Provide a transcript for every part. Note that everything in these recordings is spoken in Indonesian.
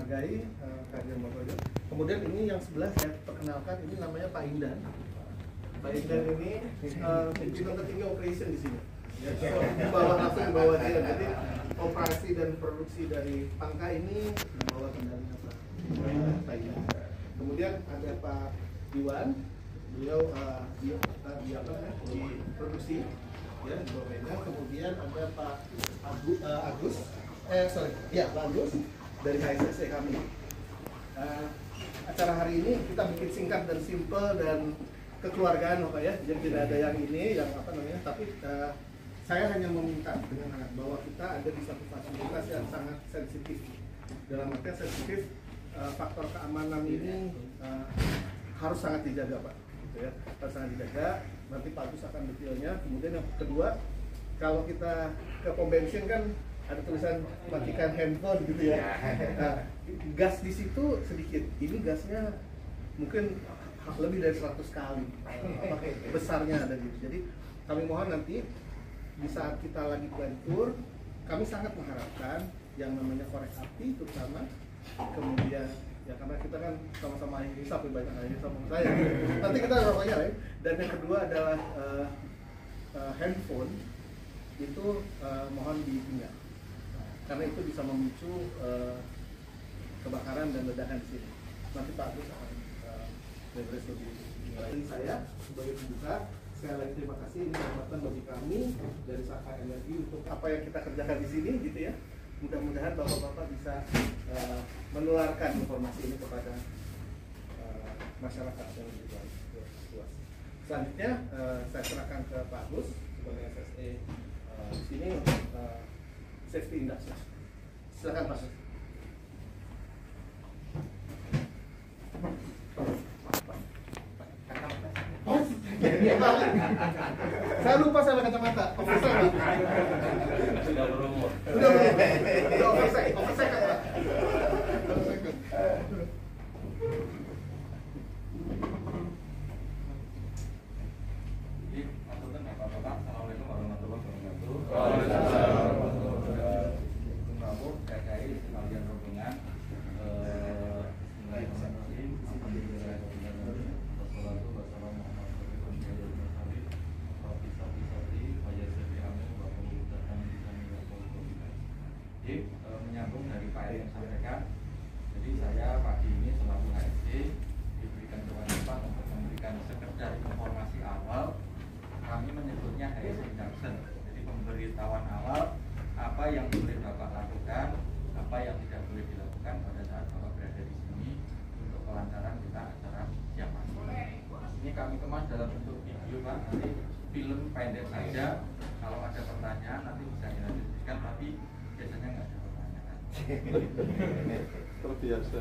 menghargai kehadiran Bapak Ibu. Kemudian ini yang sebelah saya perkenalkan, ini namanya Pak Indan. Pak Indan ini pimpinan tertinggi operation di sini. Ya, so, langsung di bawah dia. Jadi operasi dan produksi dari Pangka ini di bawah kendalinya Pak Indan. Kemudian ada Pak Iwan, beliau di produksi, ya di bawah Indan. Kemudian ada Pak Agus dari HSSC kami. Acara hari ini kita bikin singkat dan simple dan kekeluargaan, Bapak ya. Jadi tidak ada yang ini, yang apa namanya. Tapi saya hanya meminta dengan hangat bahwa kita ada di satu fasilitas yang sangat sensitif. Dalam artian sensitif, faktor keamanan ini harus sangat dijaga, Pak. Gitu ya. Harus sangat dijaga. Nanti Pak Agus akan detailnya. Kemudian yang kedua, kalau kita ke pom bensin kan ada tulisan matikan handphone gitu ya. Nah, gas di situ sedikit. Ini gasnya mungkin lebih dari 100 kali besarnya ada gitu. Jadi kami mohon nanti di saat kita lagi plan tour, kami sangat mengharapkan yang namanya korek api terutama, kemudian ya karena kita kan sama-sama ahli hisap, banyak ahli hisap sama saya. Nanti kita rokoknya lain. Dan yang kedua adalah handphone itu mohon ditinggal. Karena itu bisa memicu kebakaran dan ledakan di sini. Nanti Pak Agus akan beres lebih lanjut. Saya sebagai pembuka, sekali lagi terima kasih, ini kesempatan bagi kami dari Saka Energi untuk apa yang kita kerjakan di sini, gitu ya. Mudah-mudahan bapak-bapak bisa menularkan informasi ini kepada masyarakat yang lebih luas. Selanjutnya saya serahkan ke Pak Agus sebagai SSE di sini untuk safety industry. Silakan Pak. Saya lupa sama kacamata. Oversight, Pak. Sudah berumur. Sudah oversight kan, Pak? Jadi, maksudnya Bapak-bapak, Assalamualaikum warahmatullahi wabarakatuh. Waalaikumsalam. Prabu, KKI, sekalian rombongan. Menyambung dari Pak yang sampaikan, jadi saya pagi ini selaku HSC diberikan kewajiban untuk memberikan sekedar informasi awal. Kami menyebutnya HSC Induction, jadi pemberitahuan awal apa yang boleh Bapak lakukan, apa yang tidak boleh dilakukan pada saat Bapak berada di sini untuk kelancaran kita acara siang masuk. Ini kami kemas dalam bentuk video, Pak. Nanti film pendek saja. Kalau ada pertanyaan nanti bisa dilanjutkan, tapi biasanya nggak ada pertanyaan. Terbiasa.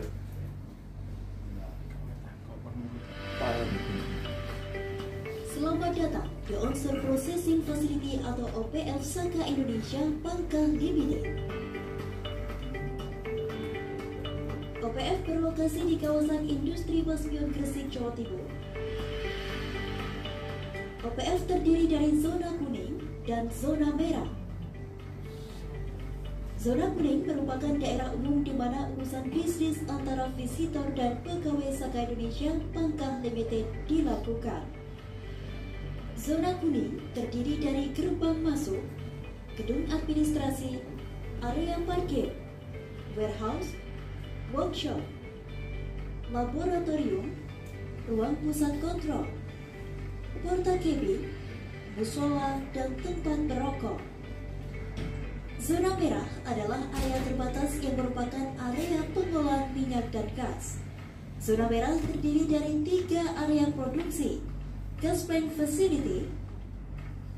Selamat datang di Onshore Processing Facility atau OPF Saka Indonesia Pangka Limited. OPF berlokasi di kawasan industri Baspion Gresik, Jawa Timur. OPF terdiri dari zona kuning dan zona merah. Zona kuning merupakan daerah umum di mana urusan bisnis antara visitor dan pegawai Saka Indonesia Pangka Limited dilakukan. Zona kuning terdiri dari gerbang masuk, gedung administrasi, area parkir, warehouse, workshop, laboratorium, ruang pusat kontrol, porta cabin, musola, dan tempat berokok. Zona merah adalah area terbatas yang merupakan area pengolahan minyak dan gas. Zona merah terdiri dari 3 area produksi: gas plant facility,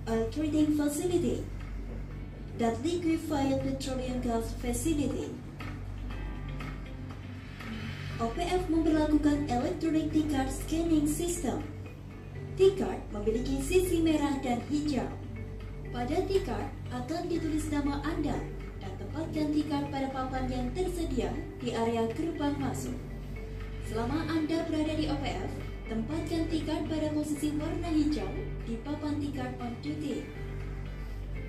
oil treating facility, dan liquefied petroleum gas facility. OPF memberlakukan electronic T-card scanning system. T-card memiliki sisi merah dan hijau. Pada T-card akan ditulis nama Anda dan tempatkan T-card pada papan yang tersedia di area gerbang masuk. Selama Anda berada di OPF, tempatkan T-card pada posisi warna hijau di papan T-card on duty.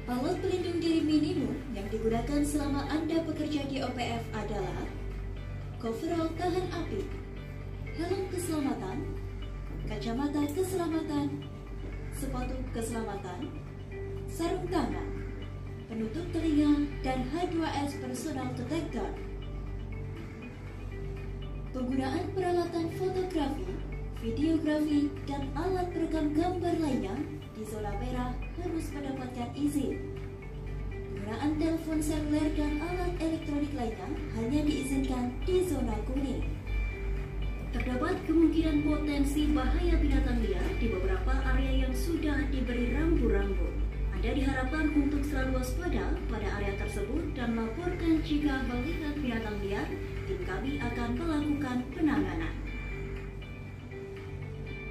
Alat pelindung diri minimum yang digunakan selama Anda bekerja di OPF adalah coverall tahan api, helm keselamatan, kacamata keselamatan, sepatu keselamatan, sarung tangan, penutup telinga, dan H2S personal protector. Penggunaan peralatan fotografi, videografi, dan alat perekam gambar lainnya di zona merah harus mendapatkan izin. Penggunaan telepon seluler dan alat elektronik lainnya hanya diizinkan di zona kuning. Terdapat kemungkinan potensi bahaya binatang liar di beberapa area yang sudah diberi rambu-rambu. Anda diharapkan untuk selalu waspada pada area tersebut dan laporkan jika melihat binatang liar. Tim kami akan melakukan penanganan.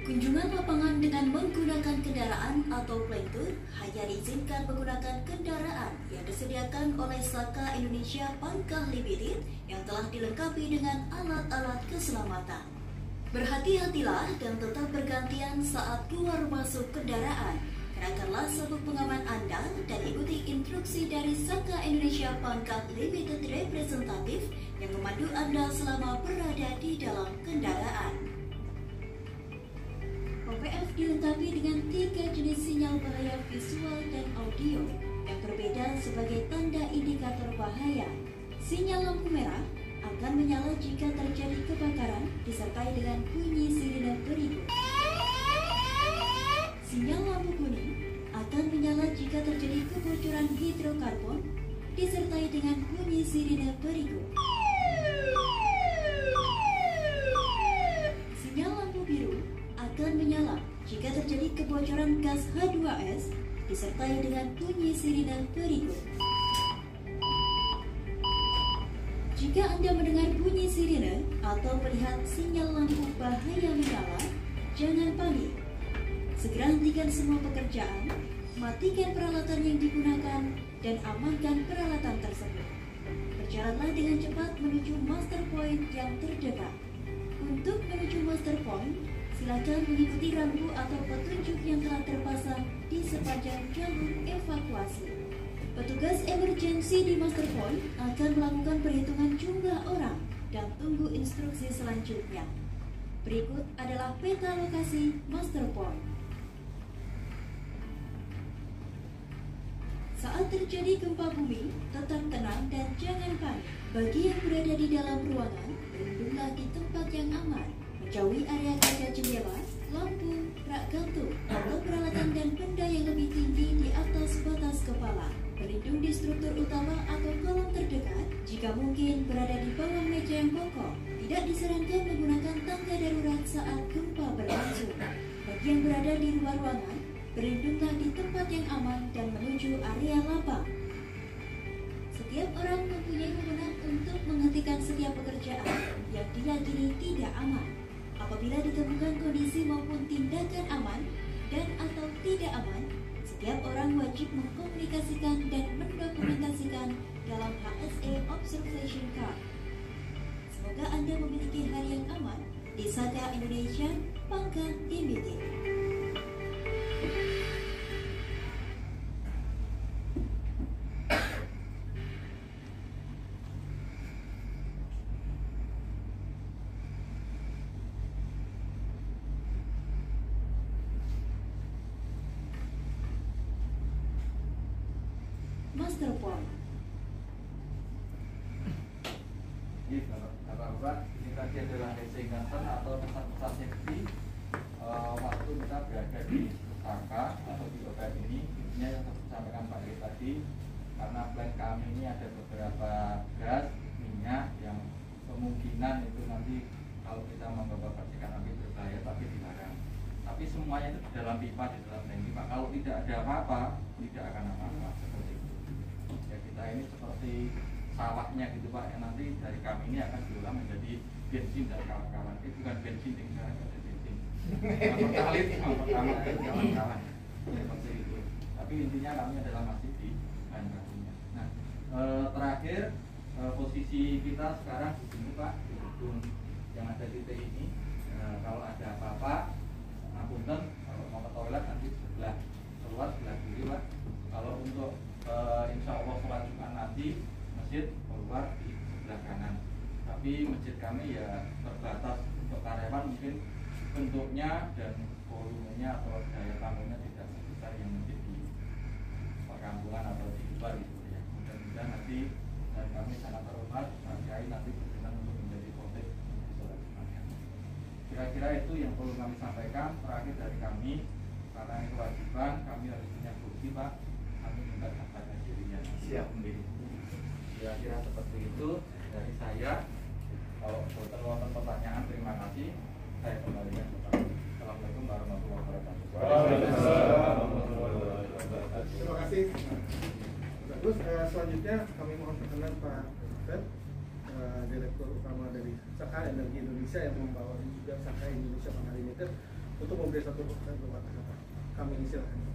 Kunjungan lapangan dengan menggunakan kendaraan atau plantur hanya diizinkan menggunakan kendaraan yang disediakan oleh Saka Indonesia Pangkah Limited yang telah dilengkapi dengan alat-alat keselamatan. Berhati-hatilah dan tetap bergantian saat keluar masuk kendaraan. Kenakanlah sabuk pengaman Anda dan ikuti instruksi dari Saka Indonesia Pangkah Limited representatif yang memandu Anda selama berada di dalam kendaraan. OPF dilengkapi dengan 3 jenis sinyal bahaya visual dan audio yang berbeda sebagai tanda indikator bahaya. Sinyal lampu merah akan menyala jika terjadi kebakaran disertai dengan bunyi sirine berikut. Sinyal lampu kuning akan menyala jika terjadi kebocoran hidrokarbon disertai dengan bunyi sirine berikut. Sinyal lampu biru akan menyala jika terjadi kebocoran gas H2S disertai dengan bunyi sirine berikut. Jika Anda mendengar bunyi sirine atau melihat sinyal lampu bahaya menyala, jangan panik. Segera hentikan semua pekerjaan, matikan peralatan yang digunakan, dan amankan peralatan tersebut. Berjalanlah dengan cepat menuju master point yang terdekat. Untuk menuju master point, silakan mengikuti rambu atau petunjuk yang telah terpasang di sepanjang jalur evakuasi. Petugas emergensi di master point akan melakukan perhitungan jumlah orang dan tunggu instruksi selanjutnya. Berikut adalah peta lokasi master point. Saat terjadi gempa bumi, tetap tenang dan jangan panik. Bagi yang berada di dalam ruangan, berlindunglah di tempat yang aman. Menjauhi area kaca jendela, lampu, rak gantung, atau peralatan dan benda yang lebih tinggi di atas batas kepala. Berlindung di struktur utama atau kolom terdekat. Jika mungkin berada di bawah meja yang kokoh. Tidak disarankan menggunakan tangga darurat saat gempa berlangsung. Bagi yang berada di luar ruangan, berlindunglah di tempat yang aman dan menuju area lapang. Setiap orang mempunyai wewenang untuk menghentikan setiap pekerjaan yang diyakini tidak aman. Apabila ditemukan kondisi maupun tindakan aman dan atau tidak aman, setiap orang wajib mengkomunikasikan dan mendokumentasikan dalam HSE Observation Card. Semoga Anda memiliki hari yang aman di Saka Indonesia Pangkah Limited. Master point. Ini Bapak-Bapak, ini tadi adalah ingatan atau pesan-pesan safety waktu kita berada di Saka atau di OPF ini. Intinya yang saya sampaikan Pak Eri tadi, karena plan kami ini ada beberapa gas, minyak yang kemungkinan itu nanti kalau kita membawa percikan api berbahaya tapi dilarang. Tapi semuanya itu di dalam pipa, di dalam tangki Pak. Kalau tidak ada apa-apa, tidak akan apa-apa seperti itu. Ya kita ini seperti sawahnya gitu Pak, yang nanti dari kami ini akan diolah menjadi bensin dan kawan-kawan. Bukan bensin, sekarang ada bensin. Pertalit, kawan-kawan. Seperti itu. Tapi intinya kami adalah masih di bahan bakunya. Nah, terakhir posisi kita sekarang di sini Pak, di gedung yang ada di T ini. Kalau ada apa-apa, ngapunten, kalau mau ke toilet nanti sebelah keluar, sebelah kiri Pak. Kalau untuk insya Allah sholat Jumat nanti masjid keluar di sebelah kanan. tapi masjid kami ya terbatas untuk karyawan, mungkin bentuknya dan volumenya atau daya tampungnya tidak sebesar yang mungkin di perkampungan atau di luar gitu ya. Mudah-mudahan nanti, dan kami sangat terhormat Pak Kiai nanti berkenan untuk menjadi khotib di sholat Jumatnya. Kira-kira itu yang perlu kami sampaikan. Terakhir dari kami, karena ini kewajiban, kami harus punya bukti Pak. Kami minta daftarkan dirinya. Siap. Kira-kira seperti itu dari saya. Kalau boten pertanyaan, terima kasih. Saya kembalikan kepada Assalamualaikum warahmatullahi wabarakatuh. Terima kasih. Bagus. Selanjutnya kami mohon perkenan Pak Fed, Direktur Utama dari Saka Energi Indonesia yang membawa juga Saka Indonesia Pangkal Limited untuk memberi satu kata-kata. Kami silakan.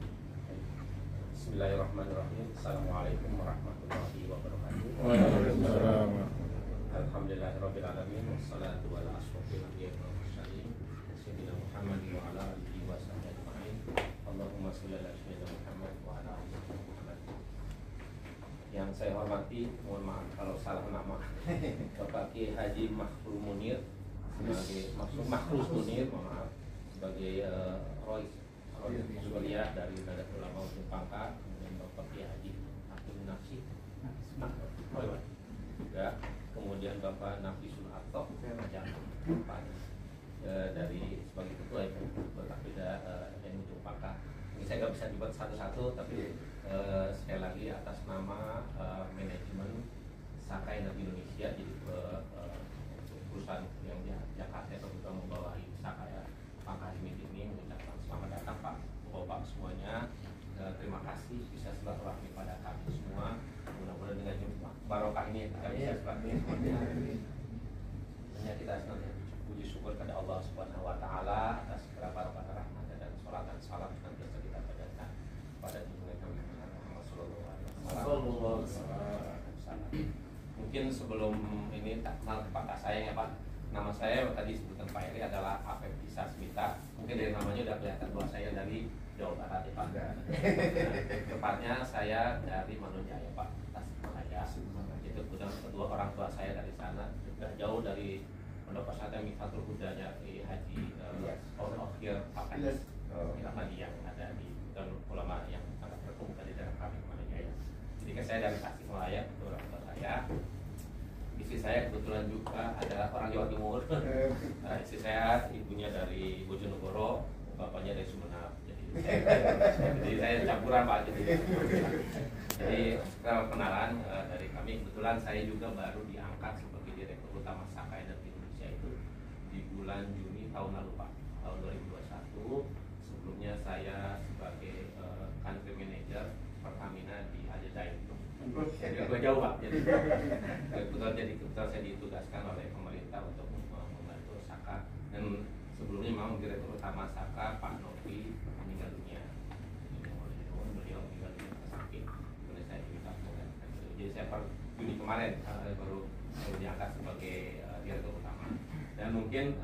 Bismillahirrahmanirrahim. Assalamualaikum warahmatullahi wabarakatuh. Waalaikumsalam. Alhamdulillahirabbil alamin wassalatu wal asrofil anbiya'i wal mursalin sayyidina Muhammad wa ala alihi wa sahbihi ajma'in. Allahumma shalli ala sayyidina Muhammad wa ala alihi Muhammad. Yang saya hormati, mohon maaf kalau salah nama, Bapak Kiai Haji Makhrus Munir sebagai Makhrus Munir, mohon maaf, sebagai Rois Zulia dari Nahdlatul Ulama Ujung Pangkal, kemudian Bapak Kiai Haji Abdul Nasir juga, kemudian Bapak Nafisul Atok dari sebagai ketua itu berbeda yang Ujung Pangkal. Ini saya nggak bisa dibuat satu-satu, tapi sekali lagi atas nama manajemen Saka Energi Indonesia, jadi perusahaan yang di Jakarta itu juga membawahi Saka Pangkal Limited ini, mengucapkan selamat datang Pak Bapak semuanya. Terima kasih bisa silaturahmi pada kami semua. Mudah-mudahan dengan barokah ini kita bisa silaturahmi semuanya. Hanya kita senantiasa puji syukur kepada Allah Subhanahu Wa Taala atas segala barokah rahmat dan sholat dan salam senantiasa kita panjatkan pada junjungan kami Muhammad Sallallahu Alaihi Wasallam. Mungkin sebelum ini tak kenal kepada saya ya Pak. Nama saya tadi sebutkan Pak Eri adalah Afefi Sasmita. Mungkin dari namanya udah kelihatan bahwa saya dari Jawa Barat ya Pak. Tepatnya saya dari Manunjaya Pak, Tasikmalaya. Itu kedua orang tua saya dari sana, sudah jauh dari Pondok Pesantren Mifatul Hudanya Haji Okhir Pakas Rahmadi yang ada di ulama yang sangat berkumpul di daerah kami Manunjaya. Jadi saya dari Tasikmalaya, kedua orang tua saya. Istri saya kebetulan juga adalah orang Jawa Timur. Istri saya ibunya dari Bojonegoro, bapaknya dari Sumeneb. Jadi saya campuran Pak. Jadi kenalan dari kami. Kebetulan saya juga baru diangkat sebagai Direktur Utama Saka Energi Indonesia itu di bulan Juni tahun lalu Pak, tahun 2021. Sebelumnya saya sebagai Country Manager Pertamina di Aljazair. Jadi agak jauh Pak. Jadi kebetulan saya ditugaskan oleh pemerintah untuk membantu Saka, dan sebelumnya memang Direktur Utama Saka Pak Novi meninggal dunia. Beliau meninggal dunia sakit. Kemudian saya diminta menggantikan. Jadi saya per Juni kemarin baru diangkat sebagai Direktur Utama. Dan mungkin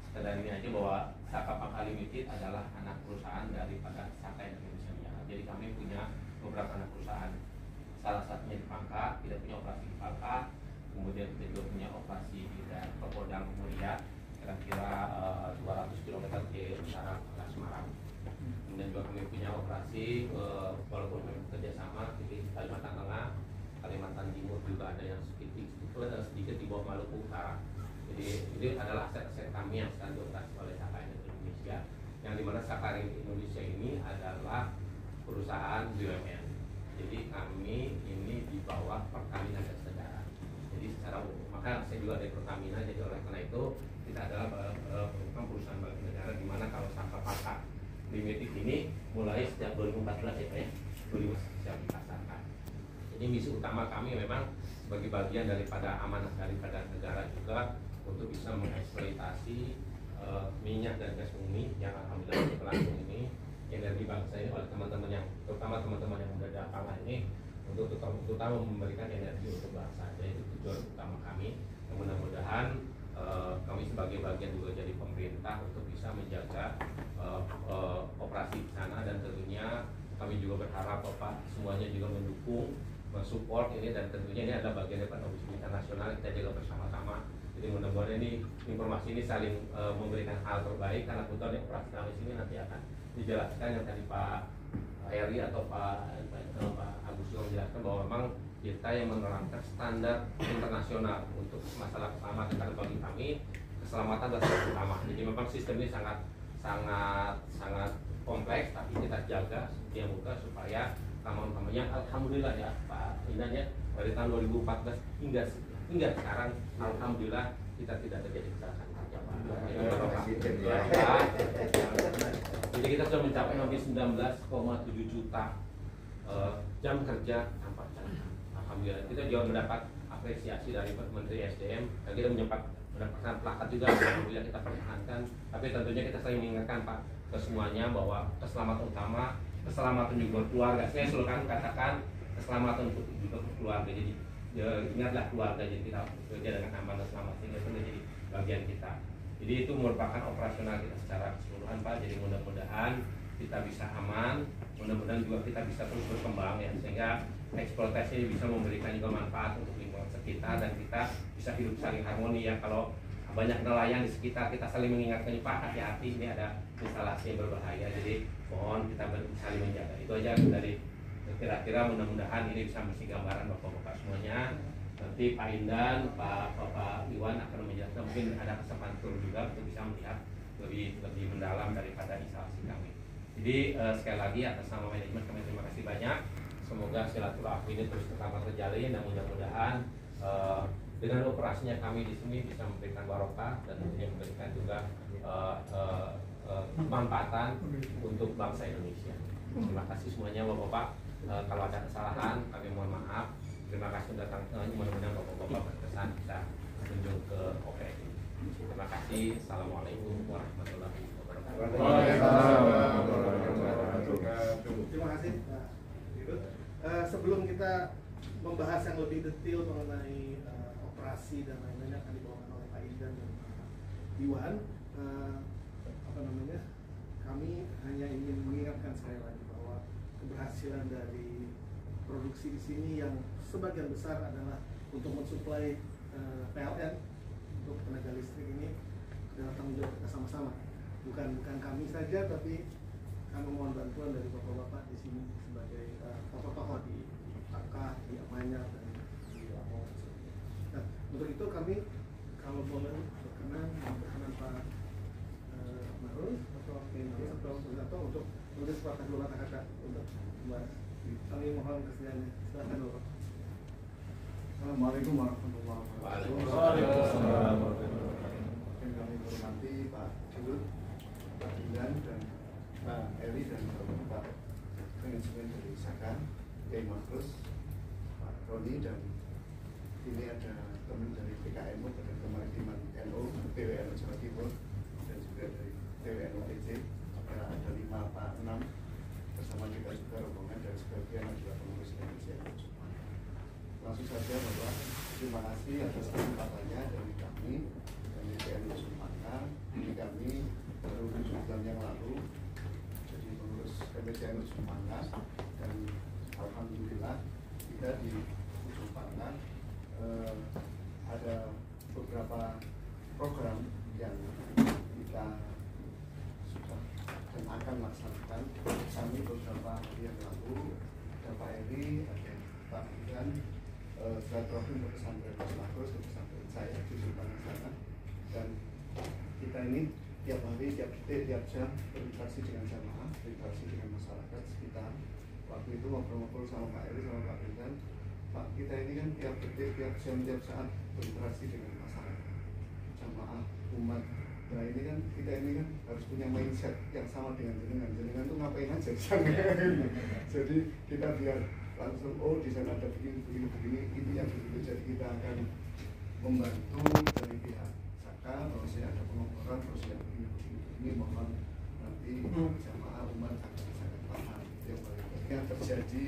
sekedar ini aja bahwa Saka Pangkal Limited adalah anak perusahaan daripada Saka Energi Indonesia. Jadi kami punya beberapa anak perusahaan. Salah satunya di Pangkal, kita punya operasi di Pangkal, kemudian kita juga punya operasi di daerah Podang Muria, kira-kira 200 km ke utara Semarang. Kemudian juga kami punya operasi, walaupun kami kerjasama di Kalimantan Tengah, Kalimantan Timur juga ada yang sedikit di bawah Maluku Utara. Jadi ini adalah aset-aset kami yang sedang dioperasi oleh Saka Energi Indonesia, yang dimana Saka Energi Indonesia ini adalah perusahaan BUMN. Jadi kami ini di bawah Pertamina Gas Negara. Jadi secara umum, maka saya juga dari Pertamina. Jadi oleh karena itu kita adalah perusahaan bagi negara, di mana kalau Saka Pangkal Limited ini mulai sejak 2014 ya Pak ya, 2014 siap dipasarkan. Jadi misi utama kami memang sebagai bagian daripada amanah daripada negara juga untuk bisa mengeksploitasi minyak dan gas bumi yang alhamdulillah berlangsung ini, energi bangsa ini oleh teman-teman yang, terutama teman-teman yang muda Pangkal ini, untuk terutama memberikan energi untuk bangsa. Jadi itu tujuan utama kami. Mudah-mudahan kami sebagai bagian juga dari pemerintah untuk bisa menjaga operasi di sana, dan tentunya kami juga berharap Bapak semuanya juga mendukung, mensupport ini, dan tentunya ini adalah bagian daripada usaha internasional. Kita jaga bersama-sama Jadi mudah-mudahan ini informasi ini saling memberikan hal terbaik, karena kebetulan operasi kami sini nanti akan dijelaskan yang tadi Pak Eri atau Pak Agus juga menjelaskan bahwa memang kita yang menerapkan standar internasional untuk masalah keselamatan, karena bagi kami keselamatan adalah yang utama. Jadi memang sistem ini sangat kompleks, tapi kita jaga seperti yang buka supaya kamar-kamarnya, alhamdulillah ya Pak Indan ya, dari tahun 2014 hingga sekarang alhamdulillah kita tidak terjadi kecelakaan kerja Pak. Jadi kita sudah mencapai hampir 19,7 juta jam kerja tanpa kecelakaan. Alhamdulillah kita juga mendapat apresiasi dari Menteri SDM dan kita mendapatkan plakat juga, alhamdulillah kita pertahankan. Tapi tentunya kita sering mengingatkan Pak ke semuanya bahwa keselamatan utama, keselamatan juga keluarga. Saya selalu kan katakan keselamatan untuk juga keluarga. Jadi ingatlah keluarga, jadi kita bekerja dengan aman dan selamat, sehingga itu menjadi bagian kita. Jadi itu merupakan operasional kita secara keseluruhan Pak. Jadi mudah-mudahan kita bisa aman, mudah-mudahan juga kita bisa terus berkembang ya, sehingga eksploitasi bisa memberikan juga manfaat untuk lingkungan sekitar dan kita bisa hidup saling harmoni ya. Kalau banyak nelayan di sekitar, kita saling mengingatkan Pak, hati-hati ini ada instalasi yang berbahaya, jadi mohon kita saling menjaga. Itu aja dari kira-kira, mudah-mudahan ini bisa mesti gambaran bapak-bapak semuanya. Nanti Pak Indan, Bapak Iwan akan menjelaskan, mungkin ada kesempatan tur juga untuk bisa melihat lebih mendalam daripada instalasi kami. Jadi sekali lagi atas nama manajemen kami terima kasih banyak. Semoga silaturahmi ini terus tetap terjalin dan mudah-mudahan dengan operasinya kami di sini bisa memberikan barokah dan tentunya memberikan juga kemanfaatan untuk bangsa Indonesia. Terima kasih semuanya Bapak-bapak. Kalau ada kesalahan kami mohon maaf. Terima kasih sudah datang. Mudah-mudahan Bapak-bapak berkesan bisa kunjung ke OPS. Terima kasih. Assalamualaikum warahmatullahi wabarakatuh. Terima kasih Pak Dirut. Sebelum kita membahas yang lebih detail mengenai operasi dan lain-lain yang akan dibawakan oleh Pak Indan dan Pak Iwan, kami hanya ingin mengingatkan sekali lagi bahwa keberhasilan dari produksi di sini yang sebagian besar adalah untuk mensuplai PLN untuk tenaga listrik ini adalah tanggung jawab kita sama-sama. Bukan kami saja, tapi kami mohon bantuan dari bapak-bapak di sini sebagai tokoh-tokoh di Takah, di Amanyar dan di Lamongan. Nah, untuk itu kami kalau boleh berkenan Pak Marun atau atau untuk menulis sepatah dua kata-kata untuk membahas. Kami mohon kesediaannya. Silakan Bapak. Assalamualaikum warahmatullahi wabarakatuh. Waalaikumsalam. Yang kami hormati Pak Dirut, Pak Indan dan Pak Eli dan Pak manajemen dari Saka, Kiai Makrus, Pak Roni, dan ini ada teman dari PKMU, Badan Kemaritiman NU, PWNU Jawa Timur, dan juga dari PWNU EJ. Ada 5 Pak 6 bersama kita juga rombongan dari sebagian adalah pengurus Indonesia. Langsung saja bahwa terima kasih atas kesempatannya dari kami PWNU Sumpangkar. Ini kami baru 7 bulan yang lalu jadi pengurus PWNU Sumpangkar, dan alhamdulillah kita di Sumpangkar ada beberapa program yang kita sudah dan akan laksanakan. Kami beberapa hari yang lalu ada Pak Eri, ada Pak Iwan, silaturahmi untuk pesantren Mas Makrus, ke pesantren saya di Sumpangkar sana, dan kita ini tiap hari, tiap detik, tiap jam berinteraksi dengan jamaah, berinteraksi dengan masyarakat sekitar. Waktu itu ngobrol-ngobrol sama Pak Eri, sama Pak Iwan, Pak, kita ini kan tiap detik, tiap jam, tiap saat berinteraksi dengan masyarakat, jamaah, umat. Nah ini kan kita ini kan harus punya mindset yang sama dengan jenengan tuh ngapain aja di sana. Jadi kita biar langsung di sana ada begini ini yang begitu. Jadi kita akan membantu dari pihak Saka, kalau saya ada pengomporan terus yang begini mohon nanti jamaah umat akan sangat paham yang paling terjadi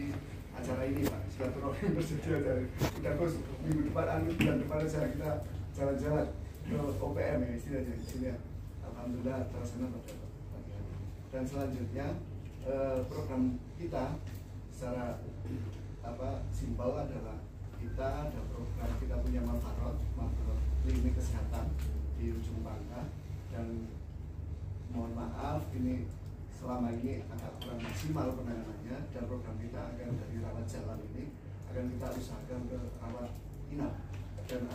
acara ini Pak. Silaturahmi bersedia dari kita terus minggu depan bulan depan saja kita jalan-jalan ke OPM ya istilahnya di sini. Alhamdulillah terlaksana pada pagi hari. Dan selanjutnya program kita secara simpel adalah kita ada program, kita punya Mafarot klinik kesehatan di ujung Pangkah, dan mohon maaf ini selama ini agak kurang maksimal penanganannya, dan program kita akan dari rawat jalan ini akan kita usahakan ke rawat inap, dan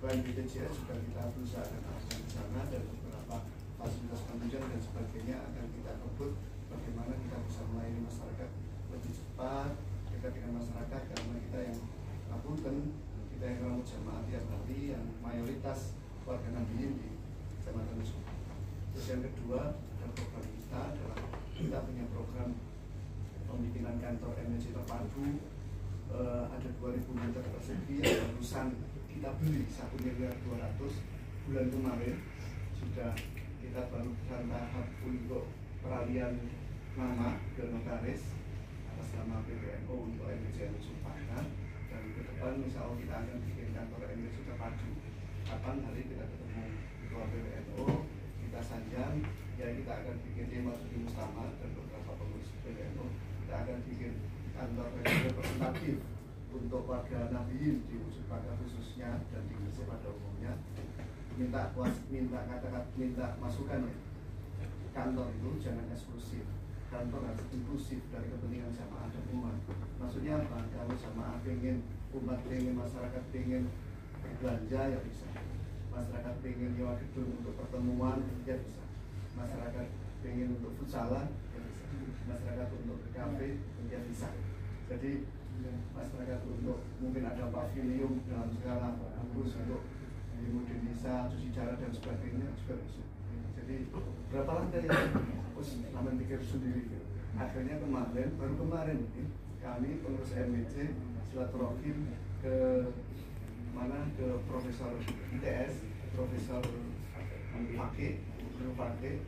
selain BPJS juga kita berusaha akan di sana, dan beberapa fasilitas penunjang dan sebagainya akan kita kebut bagaimana kita bisa melayani masyarakat lebih cepat dekat dengan masyarakat, karena kita yang ngapunten, kita yang rawat jamaah tiap hari yang mayoritas warga Nahdliyin di Kecamatan Ujung. Terus yang kedua, dan program kita adalah kita punya program pembikinan kantor MNC terpadu, ada 2000 meter persegi yang barusan kita beli 1.200.000.000 bulan kemarin, sudah kita baru tahap untuk peralihan nama ke notaris atas nama PBNO untuk MNC Ujung Pangkah, dan ke depan insya Allah kita akan bikin kantor MNC terpadu. Kapan hari kita ketemu ketua PBNO, kita sanjang, ya kita akan bikin Masjid Mustamar dan beberapa pengurus PBNO, kita akan bikin kantor representatif untuk warga Nahdliyin di Ujung Pangkah khususnya dan di Gresik pada umumnya. Minta masukan ya, kantor itu jangan eksklusif, kantor harus inklusif dari kepentingan jamaah dan umat. Maksudnya apa? Kalau jamaah pengen, umat pengen, masyarakat pengen berbelanja ya bisa, masyarakat pengen nyewa gedung untuk pertemuan ya bisa, masyarakat pengen untuk futsalan ya bisa, masyarakat untuk ke kafe ya bisa. Jadi masyarakat untuk mungkin ada pavilion dalam skala bagus untuk dimodernisa, cuci darah dan sebagainya juga bisa. Jadi berapa lantai ya? Terus namun pikir sendiri. Akhirnya baru kemarin ini kami pengurus MWC silaturahim ke mana, ke Profesor ITS, Profesor Fakih, Guru Fakih,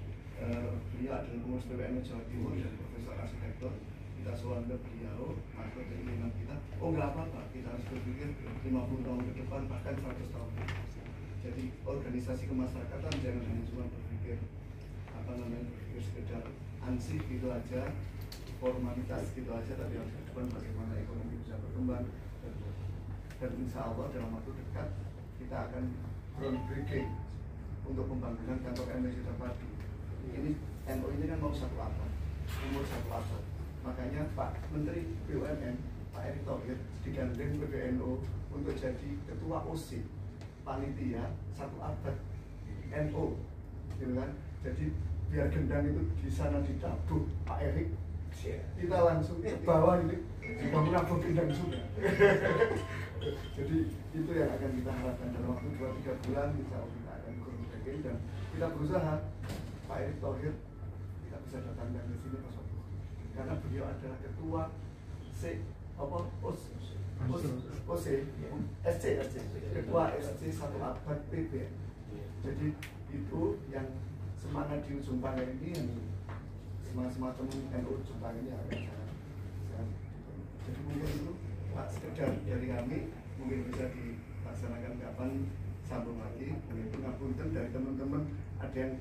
beliau adalah pengurus PBNU Jawa Timur dan Profesor Arsitektur. Kita soal ke beliau, maka keinginan kita, oh nggak apa-apa, kita harus berpikir 50 tahun ke depan, bahkan 100 tahun ke depan. Jadi organisasi kemasyarakatan jangan hanya cuma berpikir berpikir sekedar ansih gitu aja, formalitas gitu aja, tapi harus ke depan bagaimana ekonomi bisa berkembang. Dan insya Allah dalam waktu dekat kita akan groundbreaking untuk pembangunan kantor MNC terpadu. Ini NU ini kan mau 1 abad, umur 1 abad. Makanya Pak Menteri BUMN, Pak Erick Thohir, digandeng PBNU untuk jadi ketua OSIS panitia 1 abad NU, gitu kan? Jadi biar gendang itu di sana ditabuh Pak Erick, kita langsung ke bawah ini dibangun nabuh gendang sudah. Jadi itu yang akan kita harapkan dalam waktu 2-3 bulan, insya Allah kita akan groundbreaking, dan kita berusaha Pak Erick Thohir kita bisa datangkan ke sini Pak Sopo, karena beliau adalah ketua SC ketua SC 1 abad PB. Jadi itu yang semangat di Ujung Pangkah ini, yang semacam NU Ujung Pangkah ini akan sangat. Jadi mungkin itu Pak sekedar dari kami, mungkin bisa dilaksanakan kapan sambung lagi. Mungkin pengapunten dari teman-teman ada yang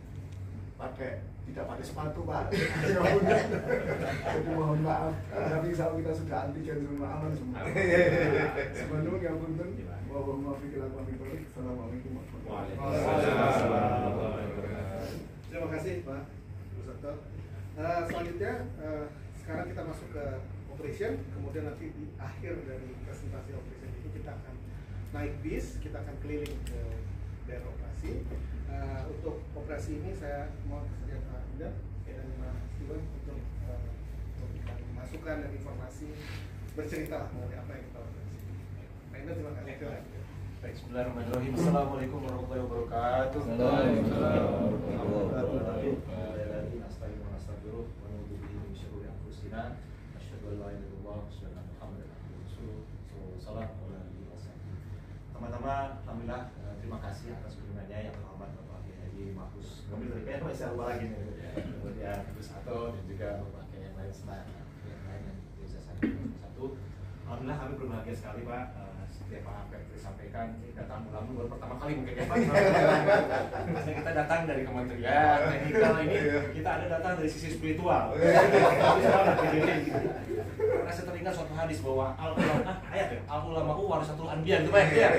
tidak pakai sepatu Pak. Jadi mohon maaf, tapi insya Allah kita sudah antigen semua, aman semua. Sebenarnya ngapunten, mohon maaf kita pamit. Assalamualaikum warahmatullahi wabarakatuh. Terima kasih Pak Sektor. Selanjutnya sekarang kita masuk ke operation, kemudian nanti di akhir dari presentasi operation itu kita akan naik bis, kita akan keliling ke daerah operasi. Untuk operasi ini saya mau saja Pak Indah dan Mas Iwan untuk memberikan masukan dan informasi, bercerita lah mengenai apa yang kita operasi. Pak Indah, terima kasih. Baik, bismillahirrahmanirrahim. Assalamualaikum warahmatullahi wabarakatuh. Teman-teman, alhamdulillah, terima kasih atas kunjungannya yang terhormat Bapak Haji Mahfuz. Kami dari PNU saya lupa lagi nih, kemudian Gus Ato dan juga Bapak yang lain yang bisa saya satu. Alhamdulillah kami berbahagia sekali Pak. Seperti Pak Petri sampaikan, datang ulang baru pertama kali mungkin ya Pak. Karena kita datang dari kementerian teknikal, ini kita ada datang dari sisi spiritual. pernah saya teringat suatu hadis bahwa ayat ya, al-ulamahu warasatul anbiya gitu Pak ya.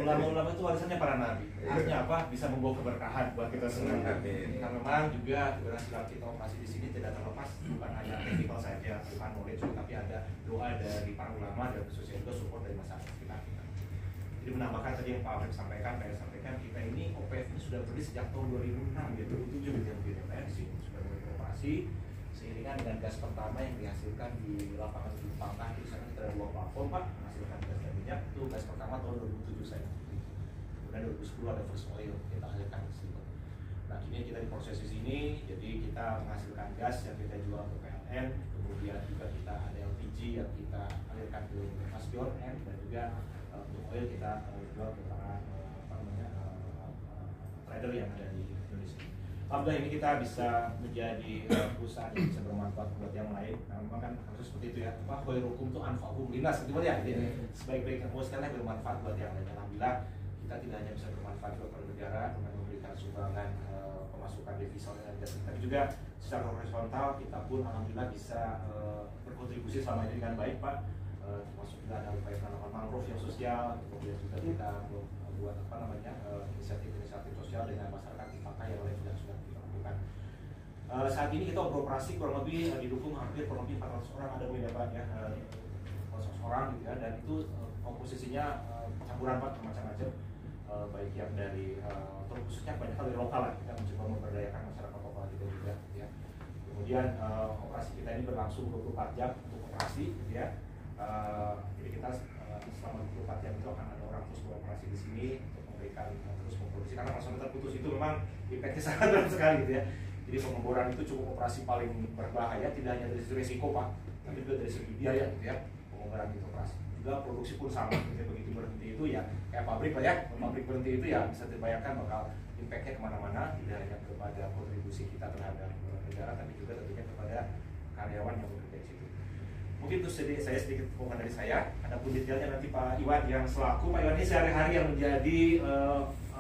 Ulama-ulama itu warisannya para nabi. Artinya apa? Bisa membawa keberkahan buat kita semua. Nah, memang juga keberhasilan kita operasi di sini tidak terlepas bukan hanya teknikal saja, bukan knowledge, tapi ada doa dari para ulama dan khususnya juga support dari masyarakat sekitar kita. Jadi menambahkan tadi yang Pak Alfred sampaikan, saya sampaikan kita ini OPF ini sudah berdiri sejak tahun 2006 ya, 2007 gitu ya, di sini sudah mulai beroperasi. Seiringan dengan gas pertama yang dihasilkan di lapangan Ujung Pangkah, di sana kita ada 2 platform Pak menghasilkan gas dan minyak. Itu gas pertama tahun 2007 saya. Kemudian 2010 ada first oil kita hasilkan di sini. Nah kini kita di proses di sini, jadi kita menghasilkan gas yang kita jual ke PLN, kemudian juga kita ada LPG yang kita alirkan ke Maspion N, dan juga untuk oil kita jual ke para trader yang ada di Indonesia. Alhamdulillah ini kita bisa menjadi perusahaan yang bisa bermanfaat buat yang lain. Nah, memang kan harus seperti itu ya. Khairukum tuh anfa'uhum linnas gitu ya. Jadi sebaik-baiknya sekalian bermanfaat buat yang lain. Alhamdulillah kita tidak hanya bisa bermanfaat buat negara dengan memberikan sumbangan pemasukan devisa dan gas, tapi juga secara horizontal kita pun alhamdulillah bisa berkontribusi selama ini dengan baik Pak. Termasuk juga ada upaya penanaman mangrove yang sosial, kemudian juga kita membuat inisiatif-inisiatif sosial dengan masyarakat di Pangkah yang lain sudah kita lakukan. Saat ini kita beroperasi kurang lebih didukung hampir kurang lebih 400 orang ada ya Pak ya, 400 orang gitu ya, dan itu komposisinya campuran Pak macam-macam, baik yang dari khususnya banyak dari lokal lah, kita mencoba memberdayakan masyarakat lokal kita juga ya. Kemudian operasi kita ini berlangsung 24 jam untuk operasi gitu ya. Jadi kita selama 24 jam itu akan ada orang terus beroperasi di sini untuk memberikan terus memproduksi, karena personel terputus itu memang impactnya sangat berat sekali gitu ya. Jadi pengeboran itu cukup operasi paling berbahaya, tidak hanya dari segi risiko Pak, tapi juga dari segi biaya gitu ya. Pengeboran itu operasi juga produksi pun sama gitu ya. Begitu berhenti itu ya kayak pabrik Pak ya, pabrik berhenti itu ya bisa dibayangkan bakal impactnya kemana-mana, tidak hanya kepada kontribusi kita terhadap negara, tapi juga tentunya kepada karyawan yang bekerja di situ. Mungkin itu saya sedikit pengumuman dari saya. Adapun detailnya nanti Pak Iwan yang selaku Pak Iwan ini sehari-hari yang menjadi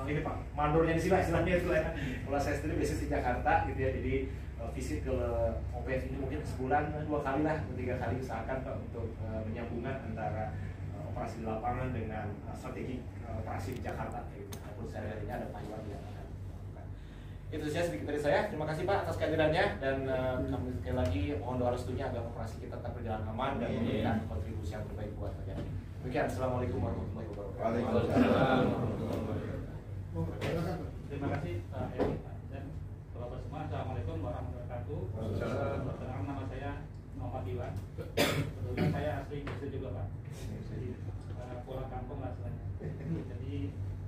ini Pak mandornya di sini istilahnya itu ya. Kalau saya sendiri biasa di Jakarta gitu ya, jadi visit ke OPF ini mungkin sebulan 2 kali lah, 3 kali usahakan Pak untuk menyambungkan antara operasi di lapangan dengan strategi operasi di Jakarta. Gitu. Adapun sehari-harinya ada Pak Iwan yang akan melakukan. Itu saja sedikit dari saya. Terima kasih Pak atas kehadirannya, dan kami sekali lagi mohon doa restunya agar operasi kita tetap berjalan aman dan memberikan kontribusi yang terbaik buat rakyat. Demikian, assalamualaikum warahmatullahi wabarakatuh. Waalaikumsalam. Terima kasih Pak Eri dan Bapak semua. Assalamualaikum warahmatullahi wabarakatuh. Perkenalkan nama saya Muhammad Iwan. Kebetulan saya asli Gresik juga Pak. Jadi pulang kampung lah istilahnya. Jadi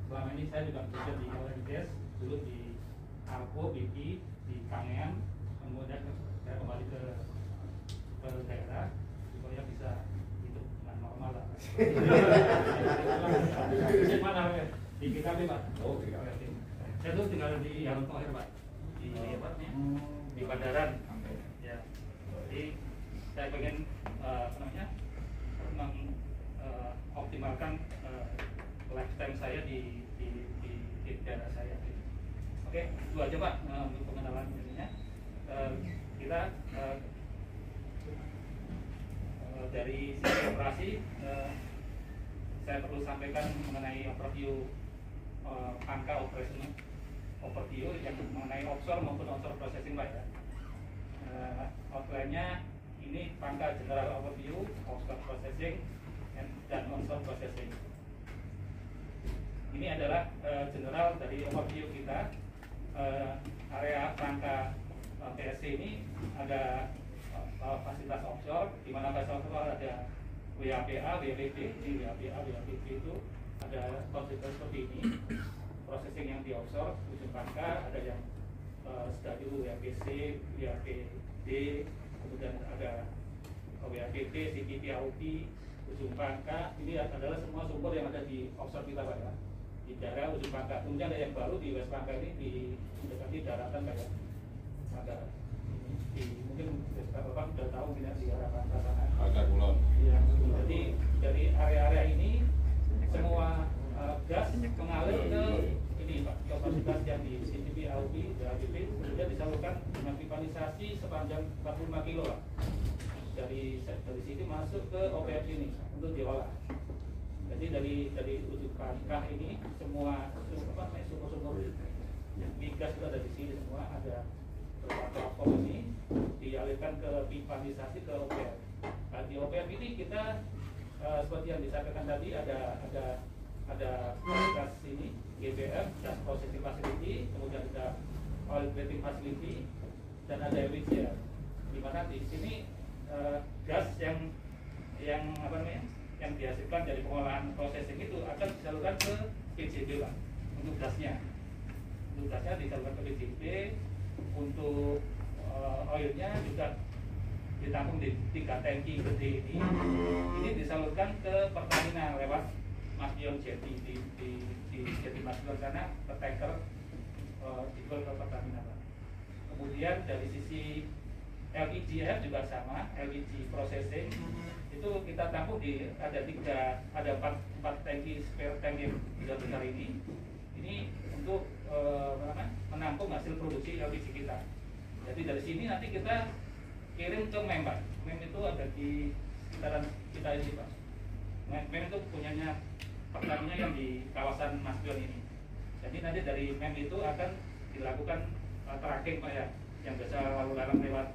selama ini saya juga bekerja di oil and gas, dulu di Arko, BP, di Kangean, kemudian saya kembali ke daerah supaya bisa hidup dengan normal lah. Mana di PKB Pak? Oh, PKB. Saya tuh tinggal di Harun Tohir Pak, di apa nih? Di Bandaran. Ya. Jadi saya pengen mengoptimalkan lifetime saya di daerah saya. Oke, itu aja Pak untuk pengenalan ininya. Kita dari sisi operasi, saya perlu sampaikan mengenai overview angka operasional overview yang mengenai offshore maupun onshore processing Pak ya. Outline-nya ini pangka general overview, offshore processing dan onshore processing. Ini adalah general dari overview kita. Area rangka PSC ini ada fasilitas offshore, di mana fasilitas offshore ada WAPA, WPP. Di WAPA, WPP itu ada konsep seperti ini. Processing yang di offshore, ujung pangka ada yang stadium WAPC, WAPD, kemudian ada WAPP, CPP, AUP, ujung pangka. Ini adalah semua sumber yang ada di offshore kita Pak ya, di daerah ujung pangka. Kemudian ada yang baru di West Pangka ini di mendekati daratan kayak ada mungkin Bapak sudah tahu tidak di arah Pangka sana. Agak Kulon. Ya, jadi dari area-area ini semua gas mengalir ke ini Pak, kapasitas yang di CPP, AUP, DABP, kemudian disalurkan dengan pipanisasi sepanjang 45 kilo Pak. dari sini masuk ke OPF ini untuk diolah. Jadi dari ujung kah ini semua sumur-sumur migas itu ada di sini semua, ada platform ini dialirkan ke pipanisasi ke OPF. Nah, di OPF ini kita seperti yang disampaikan tadi ada fasilitas ini GBF, gas processing facility, kemudian ada oil treating facility, dan ada LPG, di mana di sini gas yang yang dihasilkan dari pengolahan processing itu akan disalurkan ke PJB, Pak, untuk gasnya. Untuk gasnya disalurkan ke PJB, untuk oilnya juga ditampung di 3 tangki gede ini disalurkan ke Pertamina lewat Maspion Jeti di Jeti Maspion sana ke tanker dijual ke Pertamina, Pak. Kemudian dari sisi LPG juga sama, LPG processing itu kita tampung ada 4 tangki spare tank yang besar ini untuk menampung hasil produksi LPG kita. Jadi dari sini nanti kita kirim ke MEM, Pak. MEM itu ada di sekitaran kita ini, Pak. MEM itu punyanya Pertamina yang di kawasan Maspion ini. Jadi nanti dari MEM itu akan dilakukan tracking, Pak, ya, yang biasa lalu lalang lewat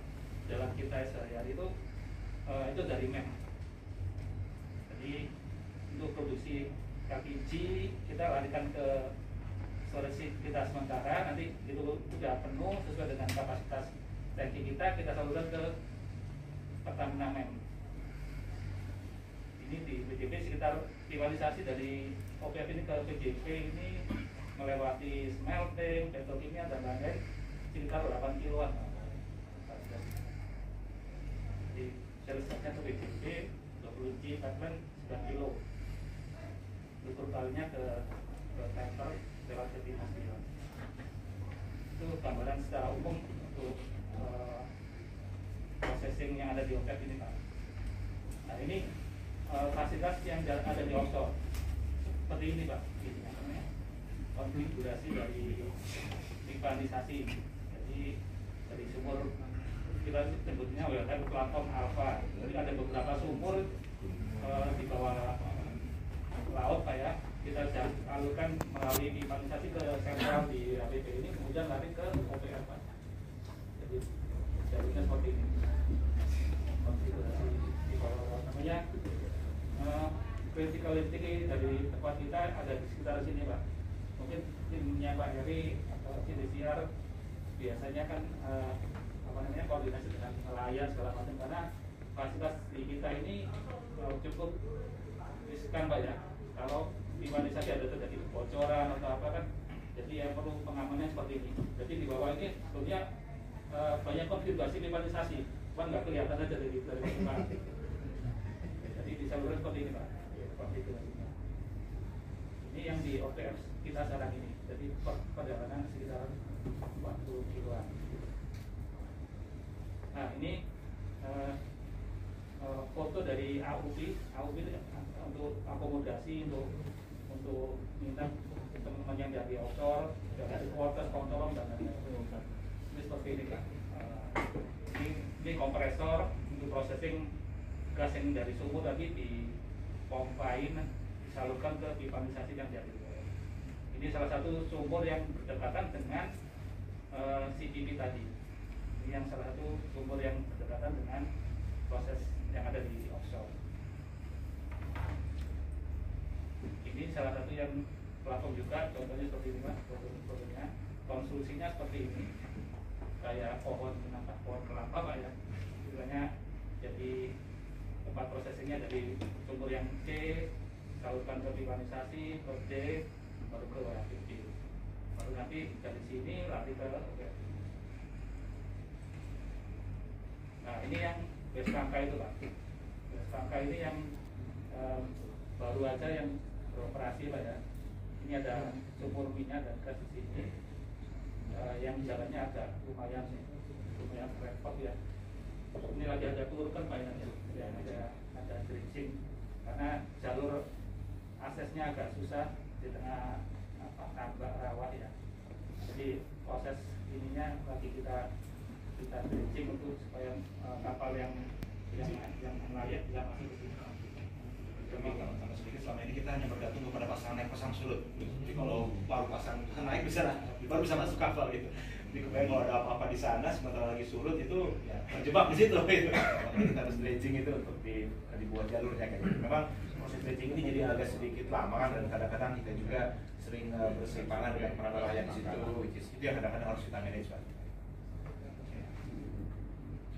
jalan kita sehari-hari itu dari MEM. Jadi untuk produksi LPG kita larikan ke storage kita sementara, nanti itu sudah penuh sesuai dengan kapasitas tangki kita salurkan ke Pertamina MEM. Ini di PJB sekitar rivalisasi dari OPF ini ke PJB ini melewati smelting, petrokimia dan lain-lain sekitar 8 kiloan. Jadi salesnya ke PJB 20 G pipeline 9 kilo. Itu totalnya ke tanker lewat Jeti Maspion. Itu gambaran secara umum untuk processing yang ada di OPF ini, Pak. Nah, ini fasilitas yang ada di offshore seperti ini, Pak. Ini namanya konfigurasi dari pipanisasi. Jadi dari sumur kita sebutnya WLM platform alpha. Jadi ada beberapa sumur di bawah laut, Pak, ya. Kita salurkan melalui pipanisasi ke sentral di APP ini, kemudian lari ke OPF, Pak. Jadi jalurnya seperti ini. Konfigurasi di bawah namanya criticality dari tempat kita ada di sekitar sini, Pak. Mungkin timnya Pak Heri atau CDCR biasanya kan koordinasi dengan nelayan segala macam, karena fasilitas di kita ini cukup riskan, Pak, ya. Kalau pipanisasi ada terjadi bocoran atau apa kan, jadi yang perlu pengamanan seperti ini. Jadi di bawah ini sebetulnya banyak konfigurasi pipanisasi, cuman nggak kelihatan aja dari depan. Jadi disalurkan seperti ini, Pak, konfigurasinya. Ini yang di OPF kita sekarang ini. Jadi perjalanan sekitar 40 kiloan. Nah, ini foto dari AUP itu untuk akomodasi untuk minta teman-teman yang dari offshore, dari quarter, kontrol dan lain-lain. Ini seperti ini, Pak. Ini kompresor untuk processing gas yang dari sumur tadi dipompain, disalurkan ke pipanisasi yang jadi. Ini salah satu sumur yang berdekatan dengan CPP tadi. Ini yang salah satu sumur yang berdekatan dengan proses yang ada di offshore. Ini salah satu yang platform juga, contohnya seperti ini, Mas. Fotonya, konstruksinya seperti ini, kayak pohon kelapa, Pak, ya. Istilahnya jadi tempat prosesingnya dari sumur yang C, salurkan ke pipanisasi, ke D, baru ke WAPP. Baru nanti dari sini lari ke OPF. Nah, ini yang base rangka itu, Pak. Base rangka ini yang baru aja yang beroperasi, Pak, ya. Ini ada sumur minyak dan gas di sini, yang jalannya agak lumayan repot, ya. Ini lagi ada turun, Pak, ya. Ada dredging karena jalur aksesnya agak susah di tengah tambak rawa, ya. Jadi proses ininya lagi kita dredging untuk supaya kapal yang yang layak bisa masuk ke sini. Memang kalau tambah sedikit, selama ini kita hanya bergantung kepada pasang naik pasang surut. Jadi kalau baru pasang naik baru bisa masuk kapal gitu. Jadi kebayang kalau ada apa-apa di sana sementara lagi surut itu ya terjebak di situ gitu. Makanya kita harus dredging itu untuk dibuat jalurnya kayak gitu. Memang proses dredging ini jadi agak sedikit lama dan kadang-kadang kita juga sering berseberangan dengan para nelayan di situ, which is itu yang kadang-kadang harus kita manage, Pak.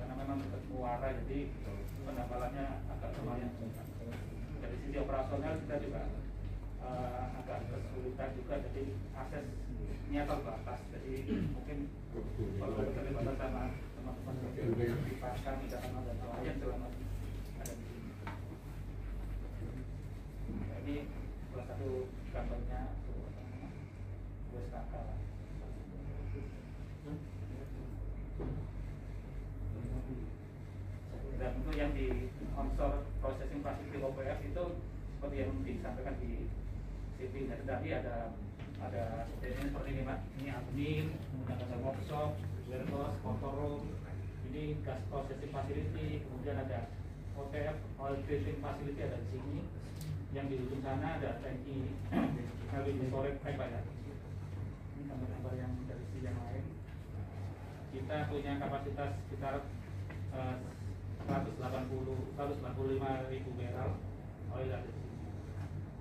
Karena memang dekat muara, jadi pendangkalannya agak lumayan. Dari sisi operasional kita juga agak kesulitan juga, jadi aksesnya terbatas. Jadi mungkin kalau keterlibatan sama teman-teman di pasar, di dalam ada nelayan selama ada di sini. Nah, ini salah satu gambarnya West Kakak. Dan untuk yang di onshore processing facility OPF itu seperti yang disampaikan di CV tadi ada seperti ini Pak, ini admin, kemudian ada workshop, warehouse, control room, ini gas processing facility, kemudian ada OTF oil treating facility ada di sini, yang di ujung sana ada tanki LPG storage pipe ya. Ini gambar-gambar yang dari sisi yang lain. Kita punya kapasitas sekitar 195.000 barrel oil ada di sini.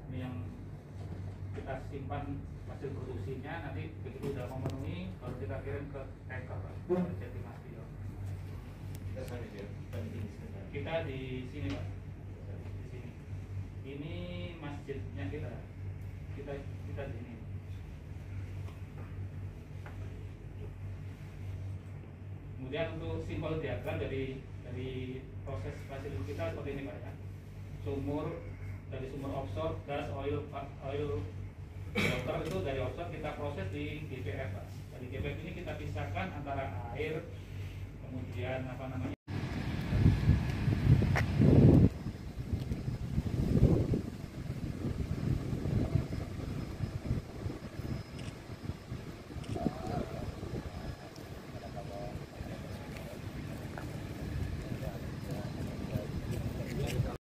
Ini yang kita simpan hasil produksinya, nanti begitu sudah memenuhi baru kita kirim ke tanker jadi Mas Dio. Kita di sini Pak, di sini. Ini masjidnya kita di sini. Kemudian untuk simbol diagram dari proses fasilitas kita seperti ini Pak ya. Dari sumur offshore, gas, oil water itu dari offshore kita proses di GPF Pak. Dari GPF ini kita pisahkan antara air, kemudian apa namanya